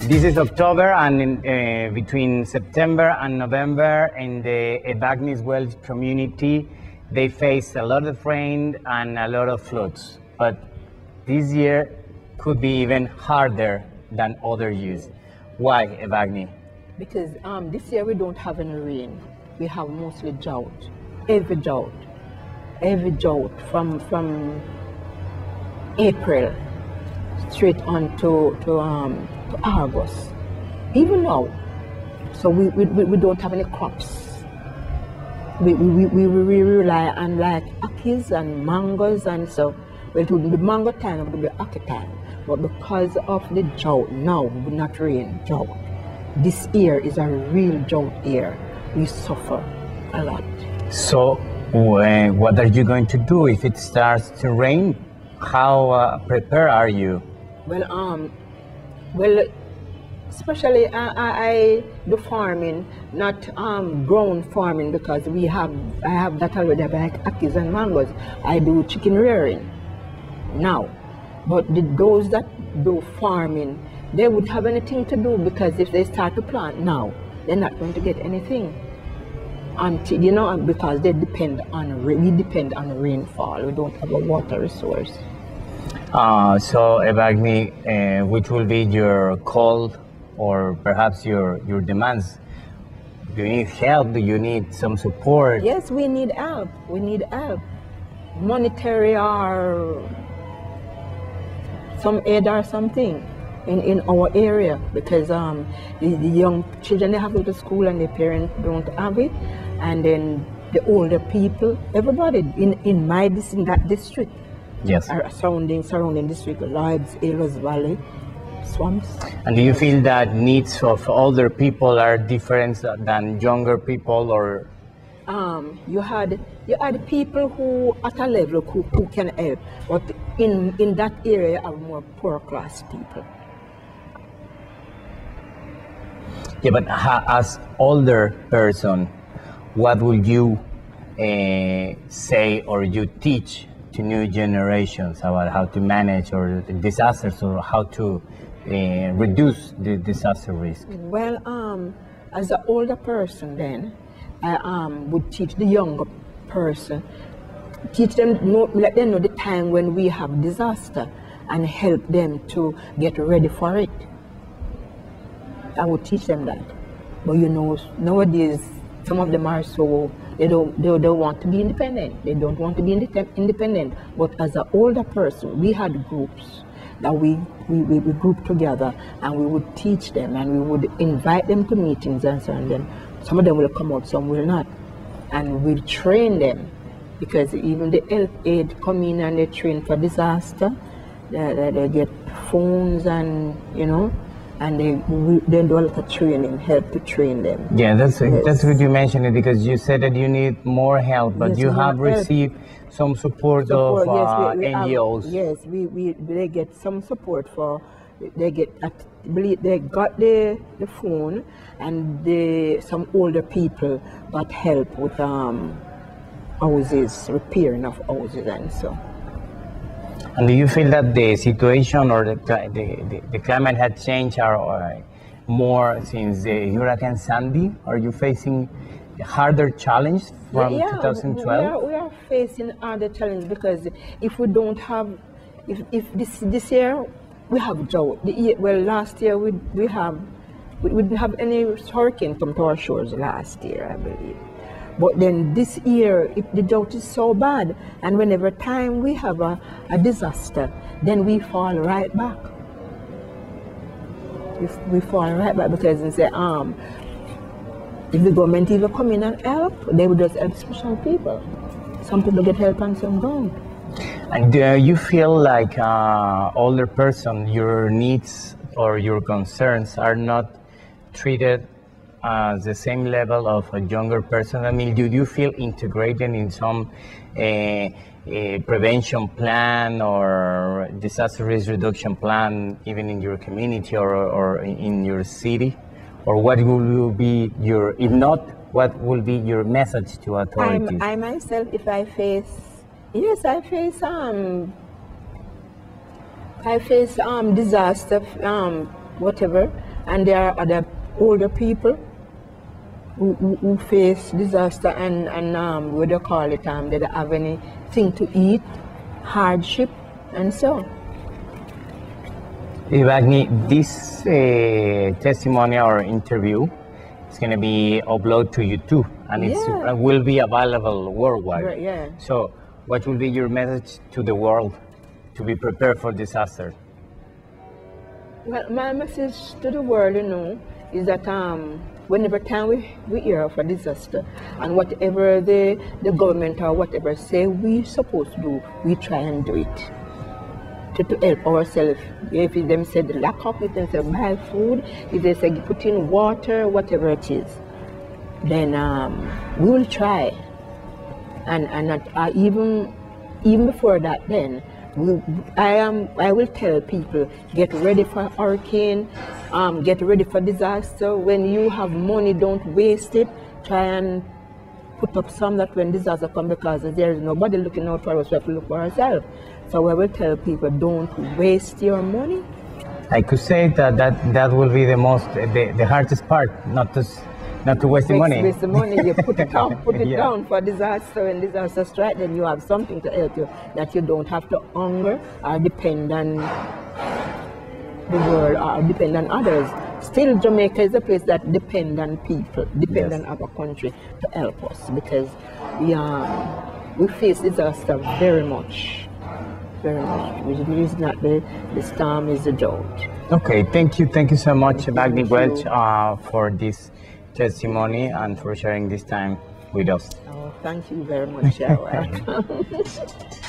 This is October, and between September and November in the Evagni Welsh community, they face a lot of rain and a lot of floods. But this year could be even harder than other years. Why, Evagni? Because this year we don't have any rain. We have mostly drought. Every drought from April straight on to August, even now. So we don't have any crops. We rely on like akis and mangoes, and so well, to the mango time it will be aki time. But because of the drought now, it will not rain, drought. This year is a real drought year. We suffer a lot. So what are you going to do if it starts to rain? How prepared are you? Well, especially I do farming, not ground farming, because I have that already, like akis and mangoes. I do chicken rearing now, but those that do farming, they would have anything to do, because if they start to plant now, they're not going to get anything until, because we depend on rainfall. We don't have a water resource. So Evagni, which will be your call or perhaps your demands? Do you need help? Do you need some support? Yes, we need help. We need help. Monetary or some aid or something in our area, because the young children, they have to go to school and their parents don't have it, and then the older people, everybody in that district. Yes. Surrounding district, Lloyds, Elos Valley, swamps. And do you feel that needs of older people are different than younger people, or? You had people who at a level who can help, but in that area are more poor class people. Yeah, but as older person, what would you say or you teach to new generations about how to manage or disasters, or how to reduce the disaster risk? Well, as an older person, then I would teach the younger person, let them know the time when we have disaster, and help them to get ready for it. I would teach them that. But nowadays some of them are so, they don't want to be independent. They don't want to be independent. But as an older person, we had groups that we grouped together, and we would teach them, and we would invite them to meetings and so on. Then some of them will come out, some will not. And we'll train them, because even the health aid come in and they train for disaster. They get phones and, and they do a lot of training, help to train them. Yeah, that's good you mentioned it, because you said that you need more help, but yes, you have received some support of NGOs. Yes, they get some support they got the phone, and some older people got help with houses, repairing of houses and so. And do you feel that the situation or the climate had changed more since the Hurricane Sandy? Are you facing a harder challenge from 2012? We are facing harder challenge, because if we don't have, if this year we have drought. Last year we didn't have any hurricane come to our shores last year, I believe. But then this year, if the drought is so bad, and whenever time we have a disaster, then we fall right back. We fall right back, because they say, if the government even come in and help, they would just help special people. Some people get help and some don't. And do you feel like older person, your needs or your concerns are not treated the same level of a younger person? I mean, do you feel integrated in some prevention plan or disaster risk reduction plan, even in your community or in your city? Or what will be if not, what will be your message to authorities? I myself, if I face, disaster, whatever, And there are other older people who face disaster and what do you call it, they don't have anything to eat, hardship, and so. Evagni, this testimony or interview is going to be uploaded to YouTube, and it will be available worldwide. Right, yeah. So, what will be your message to the world to be prepared for disaster? Well, my message to the world, is that whenever time we hear of a disaster, and whatever the government or whatever say we supposed to do, we try and do it to help ourselves. If them say lock up, if they say buy food, if they say put in water, whatever it is, then we will try. And even before that, then I will tell people, get ready for hurricane, get ready for disaster. When you have money, don't waste it. Try and put up some that when disaster comes, because there is nobody looking out for us, we have to look for ourselves. So I will tell people, don't waste your money. I could say that will be the hardest part, not to waste the money. Waste the money, you put it down, down for disaster. When disaster strikes, then you have something to help you, that you don't have to hunger or depend on the world or depend on others. Still, Jamaica is a place that depend on people, depend on other country to help us, because we face disaster very much. Very much. It is not the storm, is the drought. Okay, thank you so much, Evagni Welsh, for this testimony and for sharing this time with us. Oh, thank you very much. You're welcome.